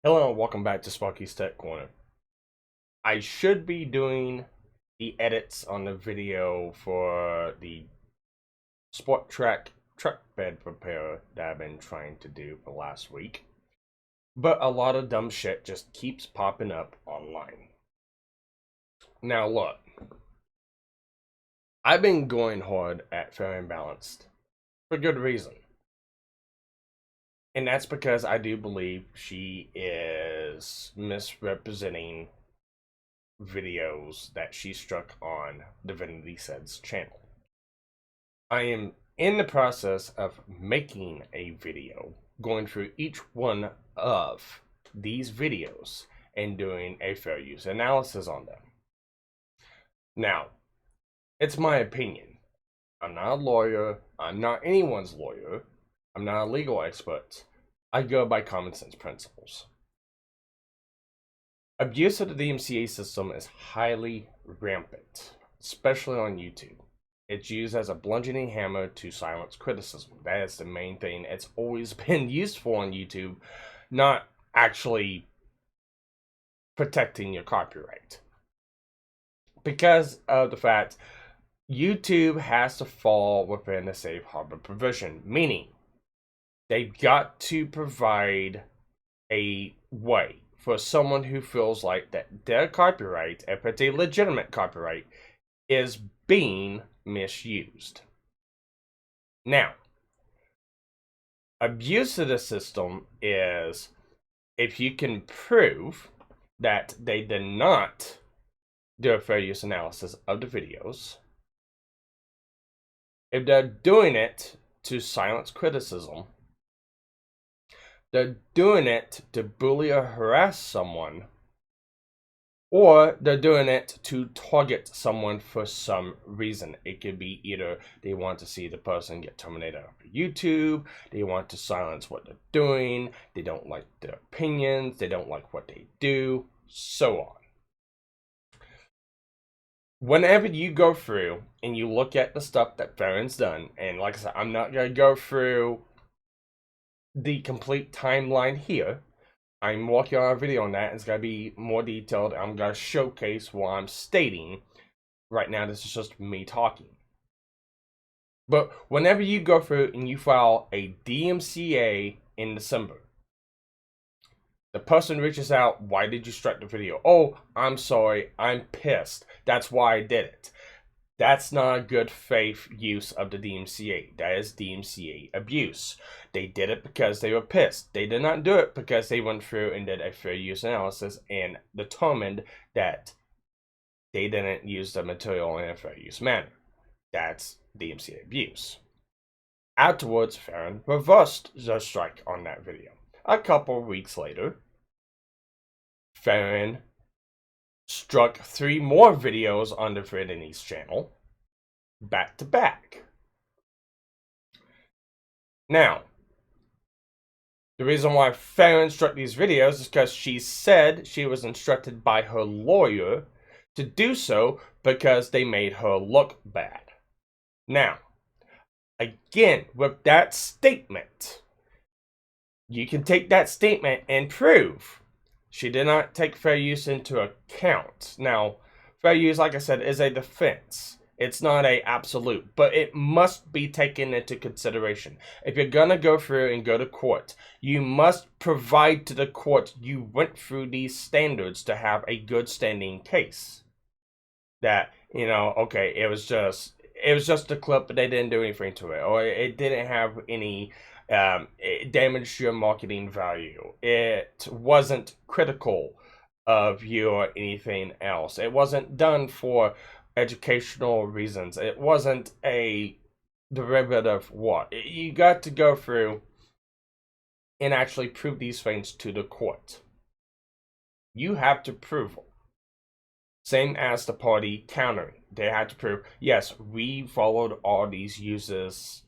Hello and welcome back to Sparky's Tech Corner. I should be doing the edits on the video for the Fronczak truck bed repair that I've been trying to do for last week. But a lot of dumb shit just keeps popping up online. Now look, I've been going hard at Fair and Balanced for good reason. And that's because I do believe she is misrepresenting videos that she struck on DivinitySaid's channel. I am in the process of making a video going through each one of these videos and doing a fair use analysis on them. Now, it's my opinion. I'm not a lawyer. I'm not anyone's lawyer. I'm not a legal expert. I go by common sense principles. Abuse of the DMCA system is highly rampant, especially on YouTube. It's used as a bludgeoning hammer to silence criticism. That is the main thing it's always been used for on YouTube, not actually protecting your copyright. Because of the fact YouTube has to fall within the safe harbor provision, meaning they've got to provide a way for someone who feels like that their copyright, if it's a legitimate copyright, is being misused. Now, abuse of the system is if you can prove that they did not do a fair use analysis of the videos, if they're doing it to silence criticism, they're doing it to bully or harass someone, or they're doing it to target someone for some reason. It could be either they want to see the person get terminated off of YouTube, they want to silence what they're doing, they don't like their opinions, they don't like what they do, so on. Whenever you go through and you look at the stuff that Faran's done, and like I said, I'm not going to go through the complete timeline here. I'm working on a video on that. It's going to be more detailed. I'm going to showcase what I'm stating. Right now, this is just me talking. But whenever you go through and you file a DMCA in December, the person reaches out, why did you strike the video? Oh, I'm sorry, I'm pissed. That's why I did it. That's not a good faith use of the DMCA. That is DMCA abuse. They did it because they were pissed. They did not do it because they went through and did a fair use analysis and determined that they didn't use the material in a fair use manner. That's DMCA abuse. Afterwards, Faran reversed the strike on that video. A couple of weeks later, Faran struck 3 more videos on the Vinity's channel, back to back. Now, the reason why Faran struck these videos is because she said she was instructed by her lawyer to do so because they made her look bad. Now, again, with that statement, you can take that statement and prove she did not take fair use into account. Now, fair use, like I said, is a defense. It's not a absolute, but it must be taken into consideration. If you're gonna go through and go to court, you must provide to the court you went through these standards to have a good standing case. That, you know, okay, it was just a clip, but they didn't do anything to it, or it didn't have any. It damaged your marketing value. It wasn't critical of you or anything else. It wasn't done for educational reasons. It wasn't a derivative what. You got to go through and actually prove these things to the court. You have to prove them. Same as the party countering. They had to prove, yes, we followed all these uses.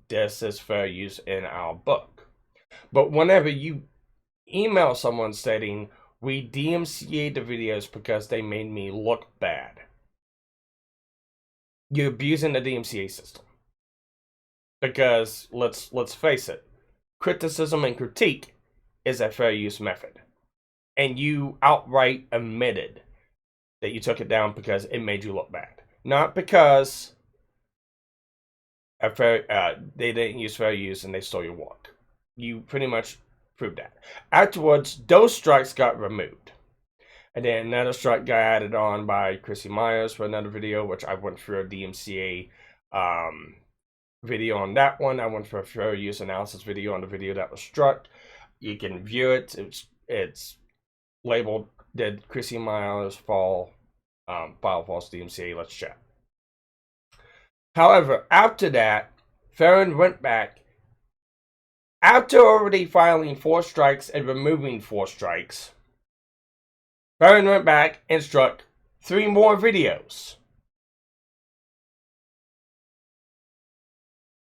This is fair use in our book. But whenever you email someone stating, we DMCA'd the videos because they made me look bad, you're abusing the DMCA system. Because let's face it, criticism and critique is a fair use method. and you outright admitted that you took it down because it made you look bad, not because they didn't use fair use and they stole your work. You pretty much proved that. Afterwards, those strikes got removed. And then another strike got added on by Chrissy Myers for another video, which I went through a DMCA video on that one. I went for a fair use analysis video on the video that was struck. You can view it. It's labeled "Did Chrissy Myers file false DMCA?" Let's check. However, after that, Faran went back. After already filing 4 strikes and removing 4 strikes, Faran went back and struck 3 more videos.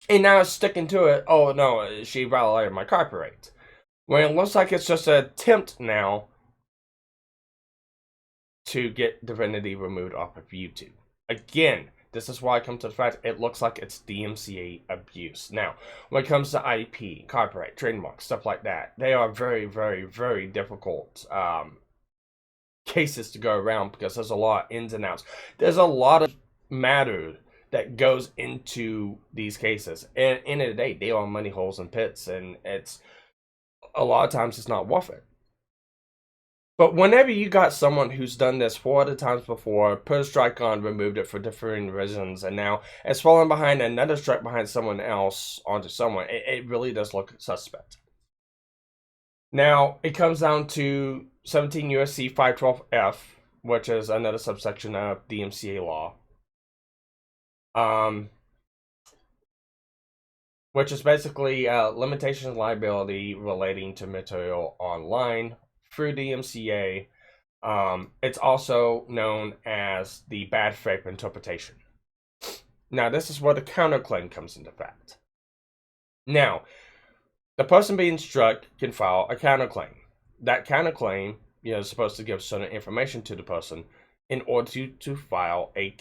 And now it's sticking to it. Oh no, she violated my copyright. When it looks like it's just an attempt now to get Divinity removed off of YouTube. Again, this is why I come to the fact it looks like it's DMCA abuse. Now, when it comes to IP, copyright, trademark, stuff like that, they are very, very, very difficult cases to go around because there's a lot of ins and outs. There's a lot of matter that goes into these cases. And at the end of the day, they are money holes and pits, and it's a lot of times it's not worth it. But whenever you got someone who's done this 4 other times before, put a strike on, removed it for differing reasons, and now it's falling behind another strike behind someone else onto someone, it really does look suspect. Now, it comes down to 17 U.S.C. 512F, which is another subsection of DMCA law. Which is basically limitations of liability relating to material online through DMCA. It's also known as the bad faith interpretation. Now, this is where the counterclaim comes into fact. Now, the person being struck can file a counterclaim. That counterclaim, is supposed to give certain information to the person in order to file a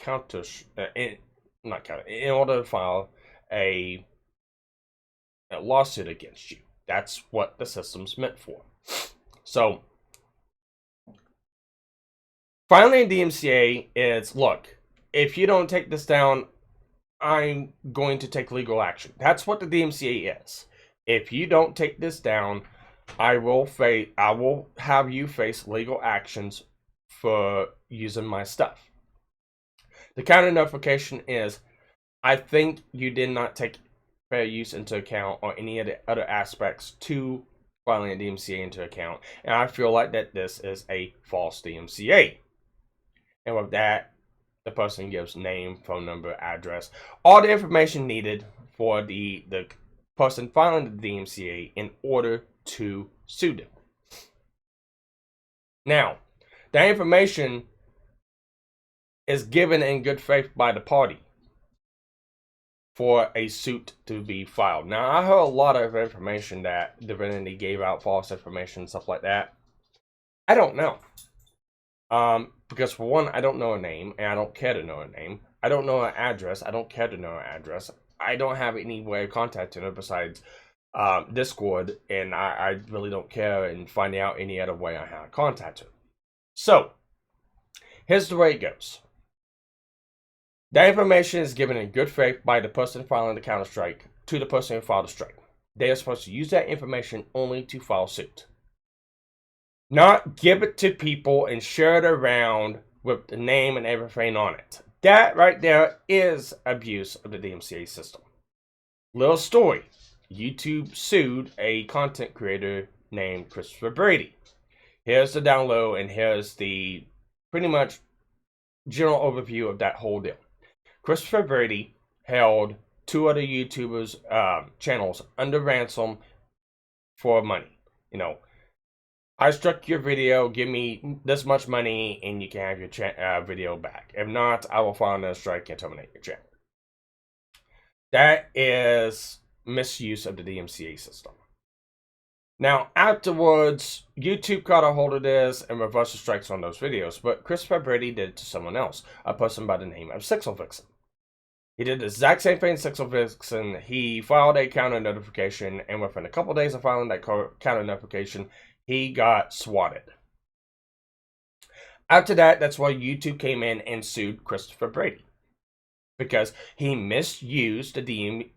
in order to file a lawsuit against you. That's what the system's meant for. So, finally, DMCA is, look, if you don't take this down, I'm going to take legal action. That's what the DMCA is. If you don't take this down, I will have you face legal actions for using my stuff. The counter notification is, I think you did not take fair use into account or any of the other aspects to filing a DMCA into account, and I feel like that this is a false DMCA. And with that, the person gives name, phone number, address, all the information needed for the person filing the DMCA in order to sue them. Now, that information is given in good faith by the party for a suit to be filed. Now, I heard a lot of information that Divinity gave out false information, stuff like that. I don't know. Because for one, I don't know her name, and I don't care to know her name. I don't know her address. I don't care to know her address. I don't have any way of contacting her besides Discord, and I really don't care in finding out any other way on how to contact her. So, here's the way it goes. That information is given in good faith by the person filing the counter-strike to the person who filed the strike. They are supposed to use that information only to file suit. Not give it to people and share it around with the name and everything on it. That right there is abuse of the DMCA system. Little story. YouTube sued a content creator named Christopher Brady. Here's the download, and here's the pretty much general overview of that whole deal. Christopher Brady held 2 other YouTubers' channels under ransom for money. I struck your video, give me this much money, and you can have your video back. If not, I will file another strike and terminate your channel. That is misuse of the DMCA system. Now, afterwards, YouTube caught a hold of this and reversed the strikes on those videos, but Christopher Brady did it to someone else, a person by the name of Sixel Vixen. He did the exact same thing to Sixel Vixen. He filed a counter notification, and within a couple days of filing that counter notification, he got swatted. After that, that's why YouTube came in and sued Christopher Brady, because he misused the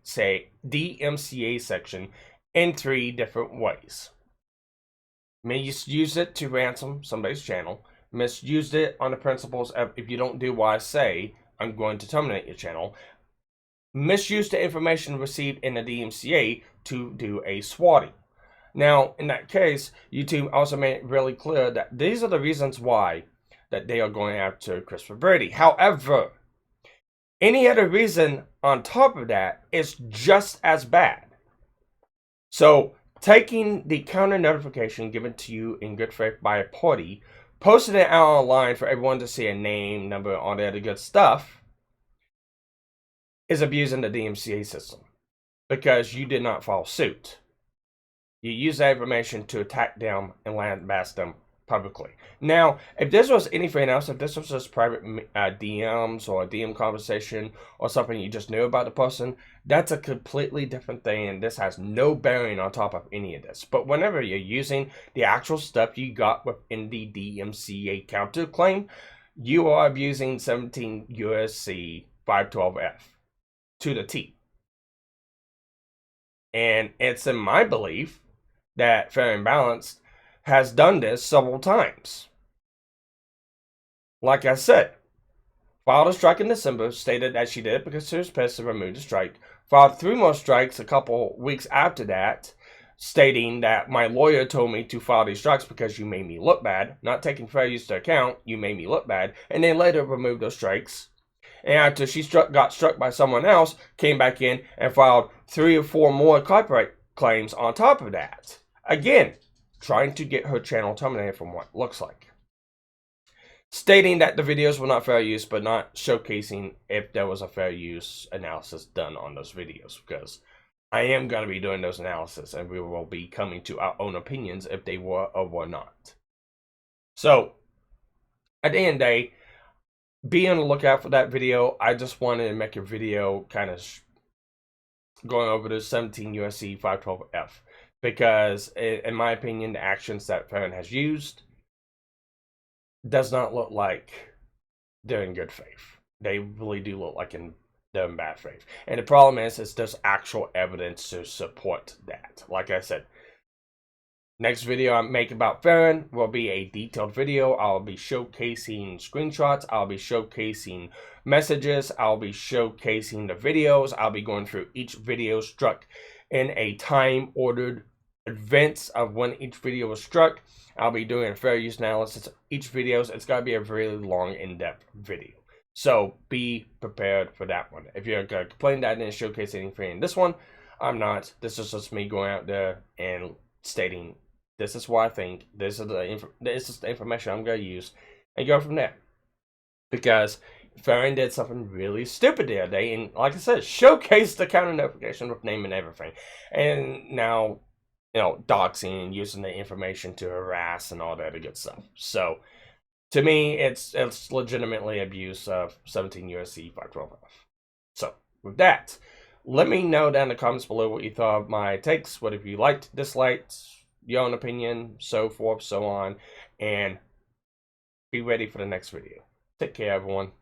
DMCA section in 3 different ways. Misused it to ransom somebody's channel, misused it on the principles of, if you don't do what I say, I'm going to terminate your channel, misused the information received in the DMCA to do a swatting. Now, in that case, YouTube also made it really clear that these are the reasons why that they are going after Christopher Brady. However, any other reason on top of that is just as bad. So, taking the counter notification given to you in good faith by a party, posting it out online for everyone to see a name, number, all that other good stuff, is abusing the DMCA system, because you did not file suit. You use that information to attack them and lambast them publicly. Now, if this was anything else, if this was just private DMs or a DM conversation or something you just knew about the person, that's a completely different thing, and this has no bearing on top of any of this. But whenever you're using the actual stuff you got within the DMCA counterclaim, you are abusing 17 U.S.C. 512F to the T. And it's in my belief that Fair and Balanced has done this several times. Like I said, filed a strike in December, stated that she did it because she was pissed and removed the strike. Filed 3 more strikes a couple weeks after that, stating that my lawyer told me to file these strikes because you made me look bad, not taking fair use to account, you made me look bad, and then later removed those strikes. And after she got struck by someone else, came back in and filed 3 or 4 more copyright claims on top of that. Again, trying to get her channel terminated from what it looks like. Stating that the videos were not fair use, but not showcasing if there was a fair use analysis done on those videos, because I am going to be doing those analysis, and we will be coming to our own opinions if they were or were not. So, at the end of the day, be on the lookout for that video. I just wanted to make a video kind of going over the 17 U.S.C. 512F. Because, in my opinion, the actions that Faran has used does not look like they're in good faith. They really do look like they're in bad faith. And the problem is there's actual evidence to support that. Like I said, next video I make about Faran will be a detailed video. I'll be showcasing screenshots. I'll be showcasing messages. I'll be showcasing the videos. I'll be going through each video struck in a time-ordered advance of when each video was struck. I'll be doing a fair use analysis of each video. It's got to be a really long, in-depth video. So be prepared for that one. If you're going to complain that I didn't showcase anything in this one, I'm not. This is just me going out there and stating, this is what I think. This is the information I'm going to use, and go from there. Because Faran did something really stupid the other day, and like I said, showcased the counter notification with name and everything. And now, you know, doxing and using the information to harass and all that good stuff. So, to me, it's legitimately abuse of 17 U.S.C. 512F. So, with that, let me know down in the comments below what you thought of my takes. What if you liked, disliked, your own opinion, so forth, so on. And be ready for the next video. Take care, everyone.